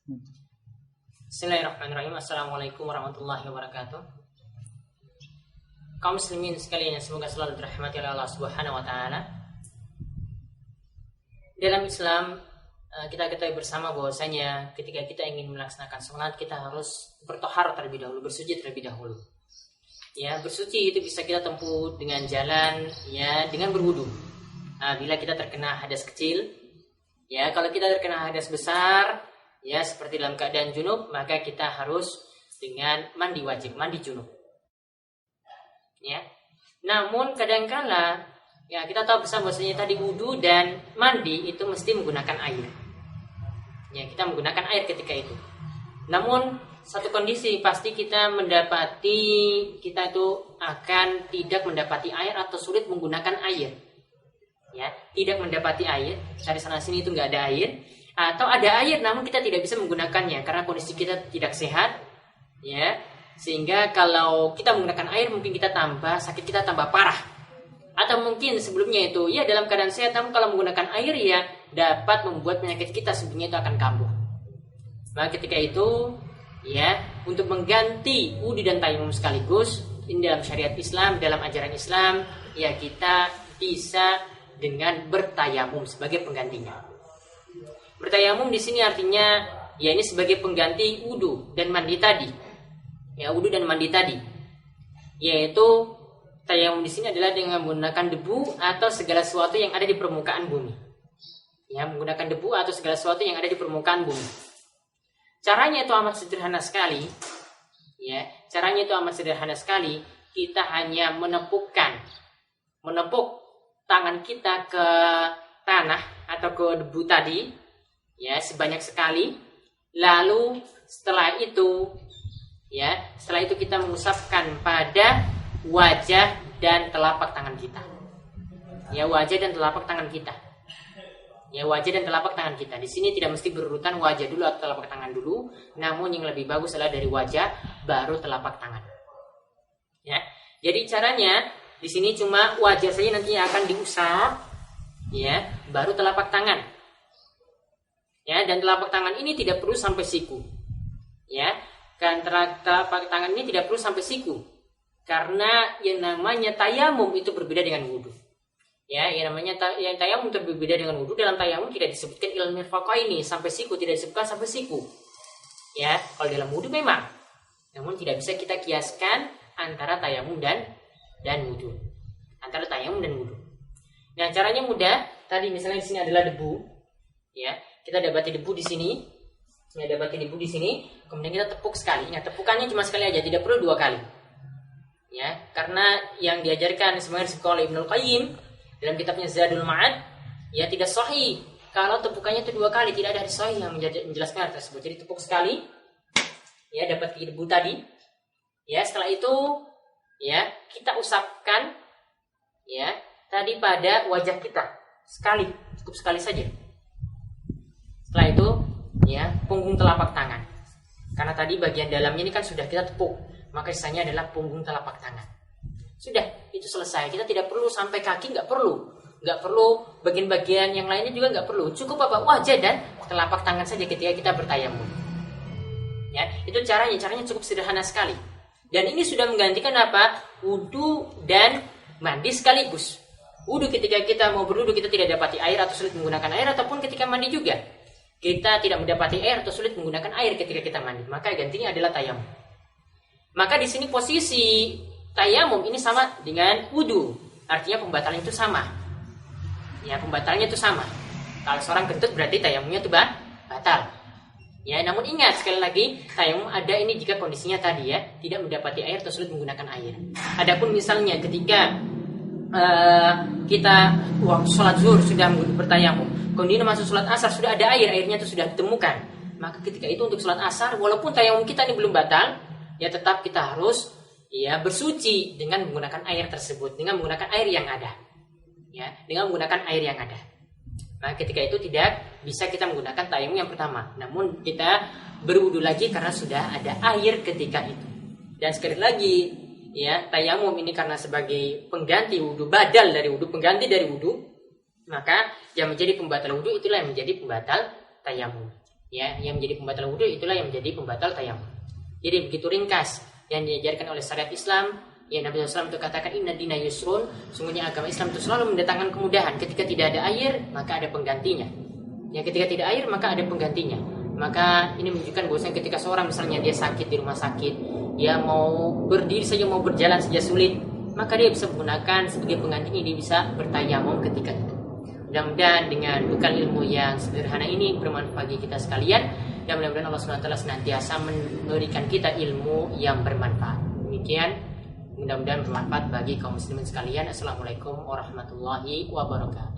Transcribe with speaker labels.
Speaker 1: Bismillahirrahmanirrahim. Assalamualaikum warahmatullahi wabarakatuh. Kaum muslimin sekalian yang semoga selalu dirahmati oleh Allah Subhanahu wa taala. Dalam Islam kita ketahui bersama bahwasanya ketika kita ingin melaksanakan sholat kita harus bertohar terlebih dahulu, bersuci terlebih dahulu. Ya, bersuci itu bisa kita tempuh dengan jalan, ya, dengan berwudu. Bila kita terkena hadas kecil, ya, kalau kita terkena hadas besar, ya, seperti dalam keadaan junub, maka kita harus dengan mandi wajib, mandi junub. Ya. Namun kadangkala, ya, kita tahu bersama bahwasanya tadi wudu dan mandi itu mesti menggunakan air. Ya, kita menggunakan air ketika itu. Namun satu kondisi pasti kita kita itu akan tidak mendapati air atau sulit menggunakan air. Ya, tidak mendapati air, dari sana sini itu nggak ada air, atau ada air namun kita tidak bisa menggunakannya karena kondisi kita tidak sehat, ya, sehingga kalau kita menggunakan air mungkin sakit kita tambah parah, atau mungkin sebelumnya itu ya dalam keadaan sehat namun kalau menggunakan air ya dapat membuat penyakit kita sebelumnya itu akan kambuh. Maka ketika itu ya untuk mengganti wudu dan tayamum sekaligus ini dalam syariat Islam, dalam ajaran Islam, ya kita bisa dengan bertayamum sebagai penggantinya. Bertayamum di sini artinya ya ini sebagai pengganti wudu dan mandi tadi. Ya, wudu dan mandi tadi. Yaitu tayamum di sini adalah dengan menggunakan debu atau segala sesuatu yang ada di permukaan bumi. Ya, menggunakan debu atau segala sesuatu yang ada di permukaan bumi. Caranya itu amat sederhana sekali. Ya, caranya itu amat sederhana sekali. Kita hanya menepuk tangan kita ke tanah atau ke debu tadi, ya, sebanyak sekali. Lalu setelah itu kita mengusapkan pada wajah dan telapak tangan kita. Ya, wajah dan telapak tangan kita. Ya, wajah dan telapak tangan kita. Di sini tidak mesti berurutan wajah dulu atau telapak tangan dulu, namun yang lebih bagus adalah dari wajah baru telapak tangan. Ya. Jadi caranya di sini cuma wajah saja nanti akan diusap, ya, baru telapak tangan. Ya, dan telapak tangan ini tidak perlu sampai siku. Ya, kan telapak tangan ini tidak perlu sampai siku. Karena yang namanya tayamum itu berbeda dengan wudu. Ya, yang namanya tayamum itu berbeda dengan wudu. Dalam tayamum tidak disebutkan ilal mirfaqaini sampai siku, tidak disebutkan sampai siku. Ya, kalau dalam wudu memang. Namun tidak bisa kita kiaskan antara tayamum dan wudu. Antara tayamum dan wudu. Nah, caranya mudah. Tadi misalnya di sini adalah debu. Ya, kita dapati debu di sini. Ya, dapati debu di sini. Kemudian kita tepuk sekali. Nah, tepukannya cuma sekali aja, tidak perlu 2 kali. Ya, karena yang diajarkan sebenarnya oleh Ibnu Qayyim dalam kitabnya Zadul Ma'ad, ya tidak sahih kalau tepukannya itu 2 kali, tidak ada hadis sahih yang menjelaskan hal tersebut. Jadi tepuk sekali. Ya, dapat debu tadi. Ya, setelah itu ya, kita usapkan ya, tadi pada wajah kita. Sekali, cukup sekali saja. Setelah itu, ya, punggung telapak tangan. Karena tadi bagian dalamnya ini kan sudah kita tepuk, maka sisanya adalah punggung telapak tangan. Sudah, itu selesai. Kita tidak perlu sampai kaki, nggak perlu bagian-bagian yang lainnya juga nggak perlu. Cukup apa? Wajah dan telapak tangan saja ketika kita bertayamum. Ya, itu caranya cukup sederhana sekali. Dan ini sudah menggantikan apa? Wudu dan mandi sekaligus. Wudu ketika kita mau berwudu kita tidak dapati air atau sulit menggunakan air, ataupun ketika mandi juga kita tidak mendapati air atau sulit menggunakan air ketika kita mandi, maka gantinya adalah tayamum. Maka di sini posisi tayamum ini sama dengan wudu, artinya pembatalan itu sama. Ya, pembatalannya itu sama. Kalau seorang kentut berarti tayamumnya itu batal. Ya, namun ingat sekali lagi tayamum ada ini jika kondisinya tadi ya tidak mendapati air atau sulit menggunakan air. Adapun misalnya ketika kita sholat zuhur sudah bertayamum, kemudian masuk sholat asar sudah ada airnya itu sudah ditemukan, maka ketika itu untuk sholat asar walaupun tayamum kita ini belum batal, ya tetap kita harus ya bersuci dengan menggunakan air tersebut, dengan menggunakan air yang ada. Ya, dengan menggunakan air yang ada. Nah, ketika itu tidak bisa kita menggunakan tayamum yang pertama, namun kita berwudu lagi karena sudah ada air ketika itu. Dan sekali lagi, ya, tayamum ini karena sebagai pengganti wudu, badal dari wudu, pengganti dari wudu, maka yang menjadi pembatal wudu itulah yang menjadi pembatal tayamum. ya, yang menjadi pembatal wudhu itulah yang menjadi pembatal tayamum. Jadi begitu ringkas yang diajarkan oleh syariat Islam. Ya, Nabi SAW itu katakan inna dina yusrun, sungguhnya agama Islam itu selalu mendatangkan kemudahan. Ketika tidak ada air, maka ada penggantinya. Ya, ketika tidak air, maka ada penggantinya. Maka ini menunjukkan bahwasanya ketika seorang misalnya dia sakit di rumah sakit, dia mau berdiri saja, mau berjalan saja sulit, maka dia bisa menggunakan sebagai penggantinya, dia bisa bertayamum ketika itu. Mudah-mudahan dengan bekal ilmu yang sederhana ini bermanfaat bagi kita sekalian, dan mudah-mudahan Allah SWT senantiasa memberikan kita ilmu yang bermanfaat. Demikian, mudah-mudahan bermanfaat bagi kaum muslimin sekalian. Assalamualaikum warahmatullahi wabarakatuh.